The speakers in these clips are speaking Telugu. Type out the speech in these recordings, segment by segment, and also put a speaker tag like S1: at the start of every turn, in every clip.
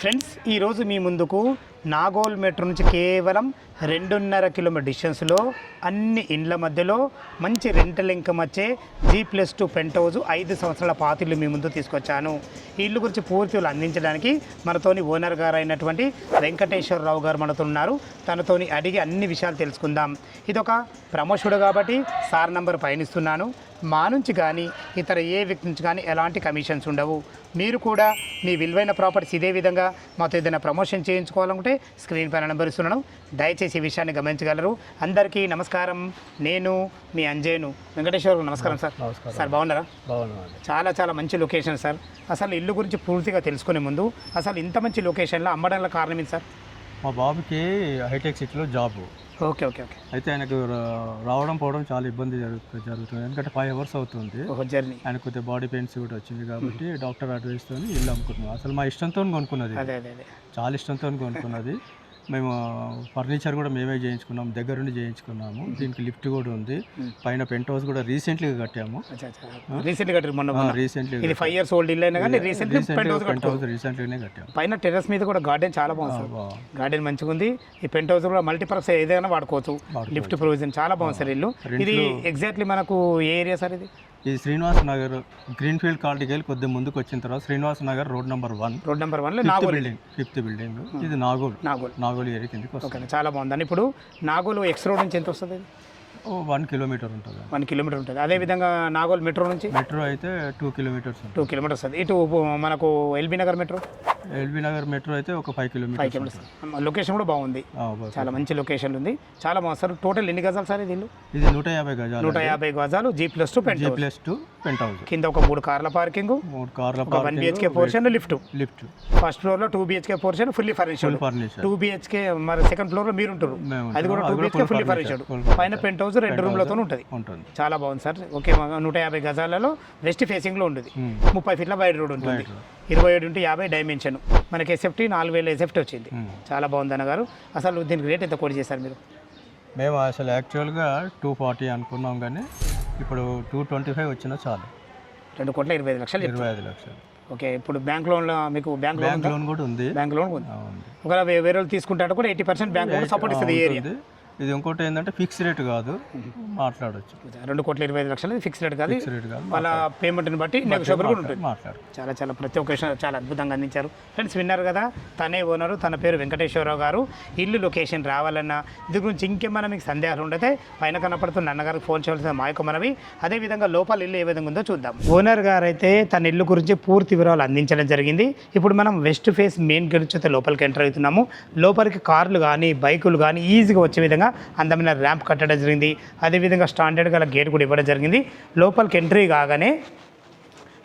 S1: ఫ్రెండ్స్ ఈరోజు మీ ముందుకు నాగోల్ మెట్రో నుంచి కేవలం 2.5 కిలోమీటర్ డిస్టెన్స్లో అన్ని ఇండ్ల మధ్యలో మంచి రెంటల్ ఇన్కమ్ వచ్చే G+2 పెంట్ హౌస్ 5 సంవత్సరాల పాతిళ్ళు మీ ముందు తీసుకొచ్చాను. ఈ ఇల్లు గురించి పూర్తిగా అందించడానికి మనతోని ఓనర్ గారు అయినటువంటి వెంకటేశ్వరరావు గారు మనతో ఉన్నారు. తనతోని అడిగి అన్ని విషయాలు తెలుసుకుందాం. ఇదొక ప్రమోషుడు కాబట్టి సార్ నంబర్ పయనిస్తున్నాను. మా నుంచి కానీ ఇతర ఏ వ్యక్తి నుంచి కానీ ఎలాంటి కమిషన్స్ ఉండవు. మీరు కూడా మీ విలువైన ప్రాపర్టీస్ ఇదే విధంగా మాతో ఏదైనా ప్రమోషన్ చేయించుకోవాలనుకుంటే స్క్రీన్ పైన నెంబర్ ఇస్తున్నాను. దయచేసి ఈ విషయాన్ని గమనించగలరు. అందరికీ నమస్కారం. నేను మీ అంజయ్యను. వెంకటేశ్వర నమస్కారం సార్. సార్ బాగున్నారా? చాలా చాలా మంచి లొకేషన్ సార్. అసలు ఇల్లు గురించి పూర్తిగా తెలుసుకునే ముందు అసలు ఇంత మంచి లొకేషన్లో అమ్మడంలో కారణం ఏంటి సార్?
S2: మా బాబుకి హైటెక్ సిటీలో జాబ్.
S1: Okay okay okay.
S2: అయితే ఆయనకు రావడం పోవడం చాలా ఇబ్బంది జరుగుతుంది. ఎందుకంటే 5 hours అవుతుంది
S1: జర్నీ.
S2: ఆయన కొద్దిగా బాడీ పెయిన్స్ కూడా వచ్చింది కాబట్టి డాక్టర్ అడ్వైస్తో ఇల్లు అమ్ముకున్నాం. అసలు మా ఇష్టంతో కొనుక్కున్నది, చాలా ఇష్టంతో కొనుక్కున్నది. మేము ఫర్నిచర్ కూడా మేమే చేయించుకున్నాము, దగ్గరుండి చేయించుకున్నాము. దీనికి లిఫ్ట్ కూడా ఉంది. పైన పెంట్ హౌస్ కూడా రీసెంట్గా కట్టాము.
S1: రీసెంట్లీ 5 years ఓల్డ్ ఇల్లు అయినా కానీ పెంట్ హౌస్ రీసెంట్గానే కట్టాము. పైన టెర్రస్ మీద కూడా గార్డెన్ చాలా బాగుంది. గార్డెన్ మంచిగా ఉంది. ఈ పెంట్ హౌస్ కూడా మల్టీపర్పస్ ఏదైనా వాడుకోవచ్చు. లిఫ్ట్ ప్రొవిజన్ చాలా బాగుంది సార్ ఇల్లు. ఇది ఎగ్జాక్ట్లీ మనకు ఏ ఏరియా సార్?
S2: ఇది శ్రీనివాస నగర్ గ్రీన్ఫీల్డ్ కాలనీకి వెళ్ళి కొద్దిగా ముందుకు వచ్చిన తర్వాత Srinivasa Nagar road number 1 building 5th building. ఇది నాగోల్ ఏరియా కిందకి వస్తుంది.
S1: చాలా బాగుందండి. ఇప్పుడు నాగోల్ ఎక్స్ రోడ్ నుంచి ఎంత వస్తుంది?
S2: 1 kilometer ఉంటుంది.
S1: 1 kilometer ఉంటుంది. అదేవిధంగా నాగోల్ మెట్రో నుంచి
S2: మెట్రో అయితే 2 kilometers.
S1: 2 kilometers అది. ఇటు మనకు ఎల్బీ నగర్ మెట్రో
S2: అయితే ఒక 5 kilometers.
S1: లొకేషన్ కూడా బాగుంది. చాలా మంచి లొకేషన్ ఉంది. చాలా బాగుంది సార్. టోటల్ ఎన్ని గజాలు సార్ ఇది ఇల్లు?
S2: ఇది 150 గజాలు.
S1: 150 గజాలు G+2 పెంట్ హౌస్. కింద ఒక 3 కార్ల parking, 1 BHK portion, lift. First floor లో 2 BHK portion fully furnished. 2 BHK మరి సెకండ్ ఫ్లోర్ లో మీరు ఉంటారు, అది కూడా 2 BHK ఫుల్లీ ఫర్నిష్డ్. పైన పెంట్ హౌస్ 2 రూమ్లతో ఉంటుంది. చాలా బాగుంది సార్. ఓకే. 150 గజాలలో వెస్ట్ ఫేసింగ్ లో ఉంటుంది. 30 feet వైడ్ రోడ్ ఉంటుంది. 27x50 dimension. మనకి SFT 4000 SFT వచ్చింది. చాలా బాగుంది అన్నగారు. అసలు దీనికి రేట్ ఎంత కోట్ చేశారు మీరు?
S2: మేము అసలు యాక్చువల్గా 240 అనుకున్నాం, కానీ ఇప్పుడు 225 వచ్చినా చాలు.
S1: 2,25,00,000. ఓకే. ఇప్పుడు బ్యాంక్ లోన్లో మీకు బ్యాంక్ లోన్ కూడా ఉంది. బ్యాంక్ లోన్ ఉంది. ఒకవేళ వేరే వాళ్ళు తీసుకుంటే కూడా 80% బ్యాంక్ లోన్ సపోర్ట్ ఇస్తుంది ఈ ఏరియా.
S2: ఇది ఇంకోటి ఏంటంటే ఫిక్స్ రేట్ కాదు, మాట్లాడచ్చు.
S1: 2,25,00,000 ఫిక్స్ రేట్ కాదు. వాళ్ళ పేమెంట్ని బట్టి నెగోషియబుల్ కూడా ఉంటుంది. చాలా చాలా ప్రతి ఒక్క విషయం చాలా అద్భుతంగా అందించారు. ఫ్రెండ్స్ విన్నారు కదా, తనే ఓనరు, తన పేరు వెంకటేశ్వరరావు గారు. ఇల్లు లొకేషన్ రావాలన్నా ఇది గురించి ఇంకేమైనా మీకు సందేహాలు ఉండతే పైన కనపడుతున్న అన్నగారికి ఫోన్ చేయాల్సిన మా యొక్క మనవి. అదేవిధంగా లోపల ఇల్లు ఏ విధంగా ఉందో చూద్దాం. ఓనర్ గారు అయితే తన ఇల్లు గురించి పూర్తి వివరాలు అందించడం జరిగింది. ఇప్పుడు మనం వెస్ట్ ఫేస్ మెయిన్ గేట్ నుంచి లోపలికి ఎంటర్ అవుతున్నాము. లోపలికి కార్లు కానీ బైకులు కానీ ఈజీగా వచ్చే విధంగా అందమైన ర్యాంప్ కట్టడం జరిగింది. అదేవిధంగా స్టాండర్డ్ గల గేట్ కూడా ఇవ్వడం జరిగింది. లోపలికి ఎంట్రీ కాగానే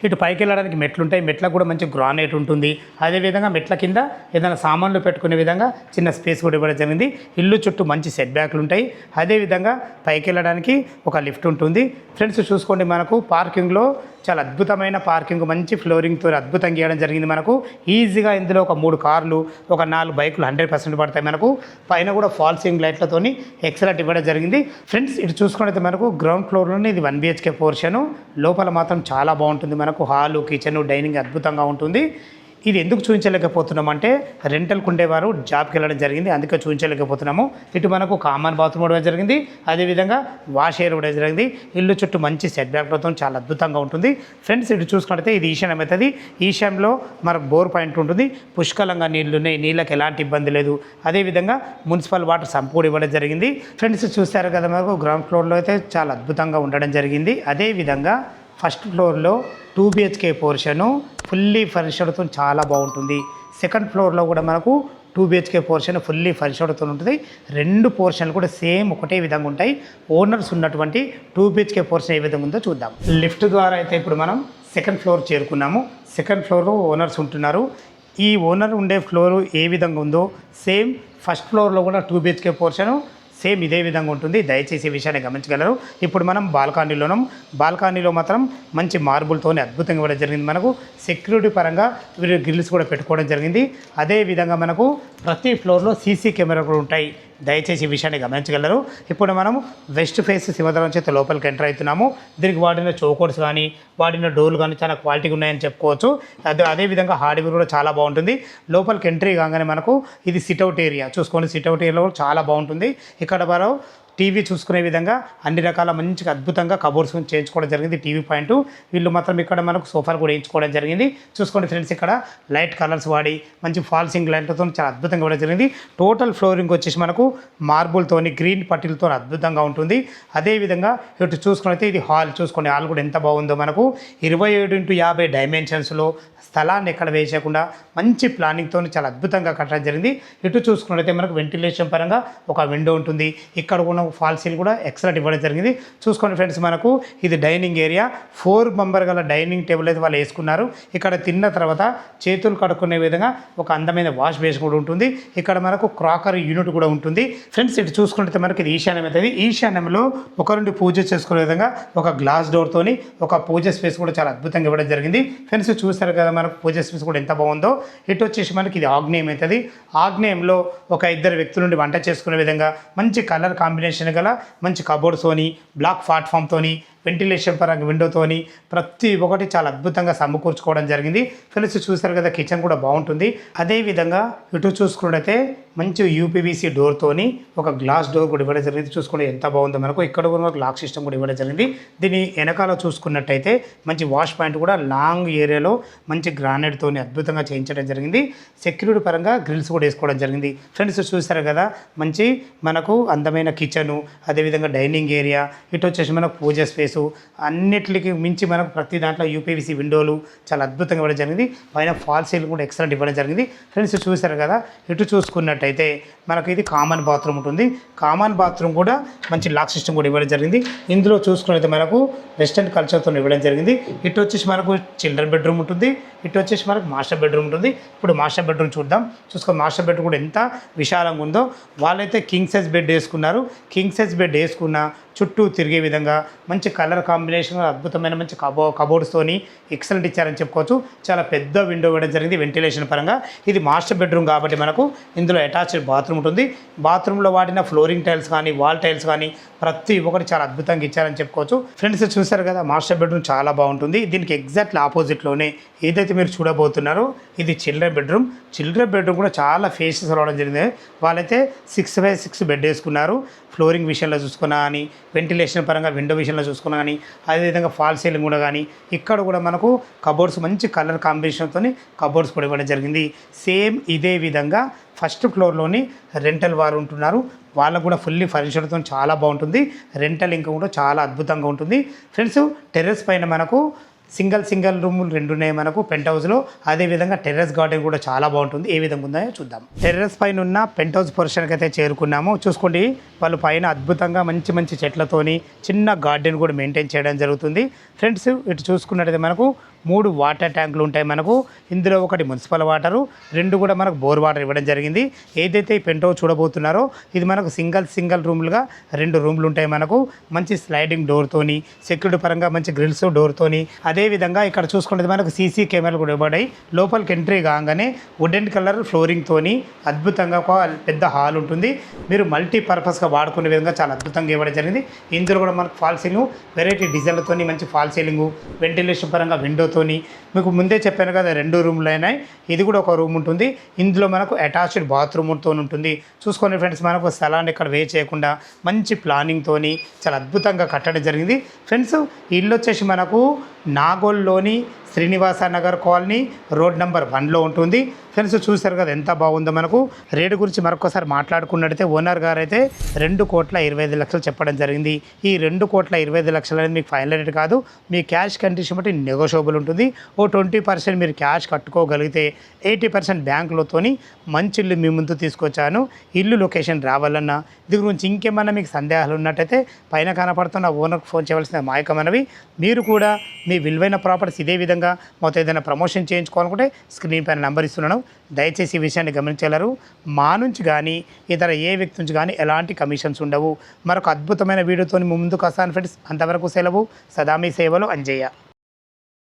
S1: ఇటు పైకి వెళ్ళడానికి మెట్లు ఉంటాయి. మెట్లకు కూడా మంచి గ్రానైట్ ఉంటుంది. అదేవిధంగా మెట్ల కింద ఏదైనా సామాన్లు పెట్టుకునే విధంగా చిన్న స్పేస్ కూడా ఇవ్వడం జరిగింది. ఇల్లు చుట్టూ మంచి సెట్ బ్యాక్లు ఉంటాయి. అదేవిధంగా పైకి వెళ్ళడానికి ఒక లిఫ్ట్ ఉంటుంది. ఫ్రెండ్స్ చూసుకోండి, మనకు పార్కింగ్లో చాలా అద్భుతమైన పార్కింగ్, మంచి ఫ్లోరింగ్తో అద్భుతంగా ఇవ్వడం జరిగింది. మనకు ఈజీగా ఇందులో ఒక 3 కార్లు, ఒక 4 బైకులు 100% పడతాయి. మనకు పైన కూడా ఫాల్సింగ్ లైట్లతోని ఎక్సలెంట్ ఇవ్వడం జరిగింది. ఫ్రెండ్స్ ఇటు చూసుకుంటే మనకు గ్రౌండ్ ఫ్లోర్లోనే ఇది 1 BHK పోర్షను. లోపల మాత్రం చాలా బాగుంటుంది. మనకు హాలు, కిచెన్, డైనింగ్ అద్భుతంగా ఉంటుంది. ఇది ఎందుకు చూపించలేకపోతున్నామంటే రెంటల్కి ఉండేవారు జాబ్కి వెళ్ళడం జరిగింది, అందుకే చూపించలేకపోతున్నాము. ఇటు మనకు కామన్ బాత్రూమ్ ఇవ్వడం జరిగింది. అదేవిధంగా వాష్ ఏరియా ఇవ్వడం జరిగింది. ఇల్లు చుట్టూ మంచి సెట్ బ్యాక్లతో చాలా అద్భుతంగా ఉంటుంది. ఫ్రెండ్స్ ఇటు చూసుకుంటే ఇది ఈశాన్యం అవుతుంది. ఈశాన్యంలో మనకు బోర్ పాయింట్ ఉంటుంది. పుష్కలంగా నీళ్లు ఉన్నాయి, నీళ్ళకి ఎలాంటి ఇబ్బంది లేదు. అదేవిధంగా మున్సిపల్ వాటర్ సంప్ కూడా ఇవ్వడం జరిగింది. ఫ్రెండ్స్ చూస్తారు కదా, మనకు గ్రౌండ్ ఫ్లోర్లో అయితే చాలా అద్భుతంగా ఉండడం జరిగింది. అదేవిధంగా ఫస్ట్ ఫ్లోర్లో 2 BHK పోర్షను ఫుల్లీ ఫర్నిష్డ్తో చాలా బాగుంటుంది. సెకండ్ ఫ్లోర్లో కూడా మనకు 2 BHK పోర్షన్ ఫుల్లీ ఫర్నిష్డ్తో ఉంటుంది. 2 పోర్షన్లు కూడా సేమ్ ఒకటే విధంగా ఉంటాయి. ఓనర్స్ ఉన్నటువంటి 2 BHK పోర్షన్ ఏ విధంగా ఉందో చూద్దాం. లిఫ్ట్ ద్వారా అయితే ఇప్పుడు మనం సెకండ్ ఫ్లోర్ చేరుకున్నాము. సెకండ్ ఫ్లోర్లో ఓనర్స్ ఉంటున్నారు. ఈ ఓనర్ ఉండే ఫ్లోరు ఏ విధంగా ఉందో సేమ్ ఫస్ట్ ఫ్లోర్లో కూడా 2 BHK పోర్షను సేమ్ ఇదే విధంగా ఉంటుంది. దయచేసి ఈ విషయాన్ని గమనించగలరు. ఇప్పుడు మనం బాల్కనీలోనం. బాల్కనీలో మాత్రం మంచి మార్బుల్తోనే అద్భుతంగా ఇవ్వడం జరిగింది. మనకు సెక్యూరిటీ పరంగా గ్రిల్స్ కూడా పెట్టుకోవడం జరిగింది. అదేవిధంగా మనకు ప్రతి ఫ్లోర్లో CC కెమెరా కూడా ఉంటాయి. దయచేసి ఈ విషయాన్ని గమనించగలరు. ఇప్పుడు మనం వెస్ట్ ఫేస్ సింహద్వారం చేత లోపలికి ఎంటర్ అవుతున్నాము. దీనికి వాడిన చోకోడ్స్ కానీ వాడిన డోర్లు కానీ చాలా క్వాలిటీగా ఉన్నాయని చెప్పుకోవచ్చు. అదేవిధంగా హార్డ్వేర్ కూడా చాలా బాగుంటుంది. లోపలికి ఎంట్రీ కాగానే మనకు ఇది సిట్అవుట్ ఏరియా చూసుకోండి. సిట్అవుట్ ఏరియాలో కూడా చాలా బాగుంటుంది. ఇక్కడ మనం టీవీ చూసుకునే విధంగా అన్ని రకాల మంచిగా అద్భుతంగా కబోర్డ్స్ చేయించుకోవడం జరిగింది. టీవీ పాయింట్ వీళ్ళు మాత్రం ఇక్కడ మనకు సోఫాలు కూడా వేయించుకోవడం జరిగింది. చూసుకోండి ఫ్రెండ్స్, ఇక్కడ లైట్ కలర్స్ వాడి మంచి ఫాల్సింగ్ లైట్లతో చాలా అద్భుతంగా ఇవ్వడం జరిగింది. టోటల్ ఫ్లోరింగ్ వచ్చేసి మనకు మార్బుల్తోని గ్రీన్ పట్టీలతో అద్భుతంగా ఉంటుంది. అదేవిధంగా ఇటు చూసుకున్నైతే ఇది హాల్ చూసుకోండి. హాల్ కూడా ఎంత బాగుందో మనకు 27x50 డైమెన్షన్స్లో స్థలాన్ని ఎక్కడ వేసేయకుండా మంచి ప్లానింగ్తో చాలా అద్భుతంగా కట్టడం జరిగింది. ఇటు చూసుకున్నట్లయితే మనకు వెంటిలేషన్ పరంగా ఒక విండో ఉంటుంది. ఇక్కడ కూడా ఫాల్ సీల్ కూడా ఎక్సలెంట్ ఇవ్వడం జరిగింది. చూసుకోండి ఫ్రెండ్స్, మనకు ఇది డైనింగ్ ఏరియా. 4 మెంబర్ గల డైనింగ్ టేబుల్ అయితే వాళ్ళు వేసుకున్నారు. ఇక్కడ తిన్న తర్వాత చేతులు కడుక్కునే విధంగా ఒక అందమైన వాష్ బేసిన్ కూడా ఉంటుంది. ఇక్కడ మనకు క్రాకరీ యూనిట్ కూడా ఉంటుంది. ఫ్రెండ్స్, ఇటు చూసుకుంటే మనకి ఇది ఈశాన్యం అవుతుంది. ఈశాన్యంలో ఒకరుండి పూజ చేసుకునే విధంగా ఒక గ్లాస్ డోర్తోని ఒక పూజ స్పేస్ కూడా చాలా అద్భుతంగా ఇవ్వడం జరిగింది. ఫ్రెండ్స్, చూస్తారు కదా మనకు పూజ స్పేస్ కూడా ఎంత బాగుందో. ఇటు వచ్చేసి మనకి ఇది ఆగ్నేయం అవుతుంది. ఆగ్నేయంలో ఒక 2 వ్యక్తుల నుండి వంట చేసుకునే విధంగా మంచి కలర్ కాంబినేషన్ గల మంచి కబోర్డ్స్తోని బ్లాక్ ప్లాట్ఫామ్తోని వెంటిలేషన్ పరంగా విండోతోని ప్రతి ఒక్కటి చాలా అద్భుతంగా సమకూర్చుకోవడం జరిగింది. ఫ్రెండ్స్, చూస్తారు కదా కిచెన్ కూడా బాగుంటుంది. అదేవిధంగా ఇటు చూసుకున్నట్టయితే మంచి యూపీవీసీ డోర్తోని ఒక గ్లాస్ డోర్ కూడా ఇవ్వడం జరిగింది. చూసుకుంటే ఎంత బాగుందో మనకు. ఇక్కడ కూడా మనకు లాక్ సిస్టమ్ కూడా ఇవ్వడం జరిగింది. దీని వెనకాల చూసుకున్నట్టయితే మంచి వాష్ పాయింట్ కూడా లాంగ్ ఏరియాలో మంచి గ్రానైట్తోని అద్భుతంగా చేయించడం జరిగింది. సెక్యూరిటీ పరంగా గ్రిల్స్ కూడా వేసుకోవడం జరిగింది. ఫ్రెండ్స్, చూస్తారు కదా మంచి మనకు అందమైన కిచెను, అదేవిధంగా డైనింగ్ ఏరియా, ఇటు వచ్చేసి మనకు పూజ స్పేస్, అన్నిటికి మించి మనకు ప్రతి దాంట్లో యూపీవీసీ విండోలు చాలా అద్భుతంగా ఇవ్వడం జరిగింది. పైన ఫాల్ సీలింగ్ కూడా ఎక్సలెంట్ ఇవ్వడం జరిగింది. ఫ్రెండ్స్, చూసారు కదా ఇటు చూసుకున్నట్టయితే మనకు ఇది కామన్ బాత్రూమ్ ఉంటుంది. కామన్ బాత్రూమ్ కూడా మంచి లాక్ సిస్టమ్ కూడా ఇవ్వడం జరిగింది. ఇందులో చూసుకున్నైతే మనకు వెస్టర్న్ కల్చర్తో ఇవ్వడం జరిగింది. ఇటు వచ్చేసి మనకు చిల్డ్రన్ బెడ్రూమ్ ఉంటుంది. ఇటు వచ్చేసి మనకు మాస్టర్ బెడ్రూమ్ ఉంటుంది. ఇప్పుడు మాస్టర్ బెడ్రూమ్ చూద్దాం. చూసుకొని మాస్టర్ బెడ్రూమ్ కూడా ఎంత విశాలంగా ఉందో. వాళ్ళైతే కింగ్ సైజ్ బెడ్ వేసుకున్నారు. కింగ్ సైజ్ బెడ్ వేసుకున్న చుట్టూ తిరిగే విధంగా మంచి కలర్ కాంబినేషన్ అద్భుతమైన మంచి కబోర్డ్స్తోని ఎక్సలెంట్ ఇచ్చారని చెప్పుకోవచ్చు. చాలా పెద్ద విండో ఇవ్వడం జరిగింది వెంటిలేషన్ పరంగా. ఇది మాస్టర్ బెడ్రూమ్ కాబట్టి మనకు ఇందులో అటాచ్డ్ బాత్రూమ్ ఉంటుంది. బాత్రూంలో వాడిన ఫ్లోరింగ్ టైల్స్ కానీ వాల్ టైల్స్ కానీ ప్రతి ఒక్కటి చాలా అద్భుతంగా ఇచ్చారని చెప్పుకోవచ్చు. ఫ్రెండ్స్, చూసారు కదా మాస్టర్ బెడ్రూమ్ చాలా బాగుంటుంది. దీనికి ఎగ్జాక్ట్లీ ఆపోజిట్లోనే ఏదైతే మీరు చూడబోతున్నారో ఇది చిల్డ్రన్ బెడ్రూమ్. చిల్డ్రన్ బెడ్రూమ్ కూడా చాలా ఫేసెస్ రావడం జరిగింది. వాళ్ళైతే 6x6 బెడ్ వేసుకున్నారు. ఫ్లోరింగ్ విషయంలో చూసుకున్నా కానీ వెంటిలేషన్ పరంగా విండో విషయంలో చూసుకున్నా కానీ అదేవిధంగా ఫాల్ సీలింగ్ కూడా కానీ ఇక్కడ కూడా మనకు కబోర్డ్స్ మంచి కలర్ కాంబినేషన్తో కబోర్డ్స్ కూడా ఇవ్వడం జరిగింది. సేమ్ ఇదే విధంగా ఫస్ట్ ఫ్లోర్లోని రెంటల్ వారు ఉంటున్నారు. వాళ్ళకు కూడా ఫుల్లీ ఫర్నిచర్తో చాలా బాగుంటుంది. రెంటల్ ఇంకా కూడా చాలా అద్భుతంగా ఉంటుంది. ఫ్రెండ్స్, టెర్రస్ పైన మనకు సింగిల్ రూములు 2 ఉన్నాయి మనకు పెంట్ హౌస్లో. అదేవిధంగా టెర్రస్ గార్డెన్ కూడా చాలా బాగుంటుంది. ఏ విధంగా ఉందో చూద్దాం. టెర్రస్ పైన ఉన్న పెంట్ హౌస్ పోర్షన్కి అయితే చేరుకున్నాము. చూసుకోండి, వాళ్ళు పైన అద్భుతంగా మంచి చెట్లతోని చిన్న గార్డెన్ కూడా మెయింటైన్ చేయడం జరుగుతుంది. ఫ్రెండ్స్, ఇటు చూసుకున్నట్టయితే మనకు 3 వాటర్ ట్యాంకులు ఉంటాయి మనకు. ఇందులో ఒకటి మున్సిపల్ వాటరు, 2 కూడా మనకు బోర్ వాటర్ ఇవ్వడం జరిగింది. ఏదైతే ఈ పెంట్ హౌస్ చూడబోతున్నారో ఇది మనకు సింగిల్ రూమ్లుగా 2 రూమ్లు ఉంటాయి మనకు. మంచి స్లైడింగ్ డోర్తోని సెక్యూరిటీ పరంగా మంచి గ్రిల్స్ డోర్తోని. అదేవిధంగా ఇక్కడ చూసుకుంటే మనకు సీసీ కెమెరాలు కూడా ఇవ్వబడ్డాయి. లోపలికి ఎంట్రీ కాగానే వుడెన్ కలర్ ఫ్లోరింగ్తోని అద్భుతంగా ఒక పెద్ద హాల్ ఉంటుంది. మీరు మల్టీపర్పస్గా వాడుకునే విధంగా చాలా అద్భుతంగా ఇవ్వడం జరిగింది. ఇందులో కూడా మనకు ఫాల్ సీలింగ్ వెరైటీ డిజైన్లతోని మంచి ఫాల్ సీలింగ్ వెంటిలేషన్ పరంగా విండో తోని మీకు ముందే చెప్పాను కదా 2 రూమ్లు అయినాయి. ఇది కూడా ఒక రూమ్ ఉంటుంది. ఇందులో మనకు అటాచ్డ్ బాత్రూమ్తో ఉంటుంది. చూసుకోండి ఫ్రెండ్స్, మనకు స్థలాన్ని ఇక్కడ వే చేయకుండా మంచి ప్లానింగ్తోని చాలా అద్భుతంగా కట్టడం జరిగింది. ఫ్రెండ్స్, ఇల్లు వచ్చేసి మనకు నాగోల్లోని Srinivasa Nagar colony road number 1లో ఉంటుంది. ఫ్రెండ్స్, చూసారు కదా ఎంత బాగుందో. మనకు రేటు గురించి మరొకసారి మాట్లాడుకున్నట్టయితే ఓనర్ గారు అయితే 2,25,00,000 చెప్పడం జరిగింది. ఈ 2,25,00,000 అనేది మీకు ఫైనల్ రేట్ కాదు. మీ క్యాష్ కండిషన్ బట్టి నెగోషియబుల్ ఉంటుంది. ఓ 20% మీరు క్యాష్ కట్టుకోగలిగితే 80% బ్యాంకులతోని మంచి ఇల్లు మీ ముందు తీసుకొచ్చాను. ఇల్లు లొకేషన్ రావాలన్నా దీని గురించి ఇంకేమన్నా మీకు సందేహాలు ఉన్నట్టయితే పైన కనపడుతున్న ఓనర్కి ఫోన్ చేయవలసిన మాయకమనవి. మీరు కూడా మీ విలువైన ప్రాపర్టీస్ ఇదే విధంగా మొత్తం ఏదైనా ప్రమోషన్ చేయించుకోవాలనుకుంటే స్క్రీన్ పైన నెంబర్ ఇస్తున్నాను. దయచేసి ఈ విషయాన్ని గమనించగలరు. మా నుంచి కానీ ఇతర ఏ వ్యక్తి నుంచి కానీ ఎలాంటి కమిషన్స్ ఉండవు. మరొక అద్భుతమైన వీడియోతో ముందుకు వస్తాను ఫ్రెండ్స్. అంతవరకు సెలవు. సదా మీ సేవలో అంజయ్య.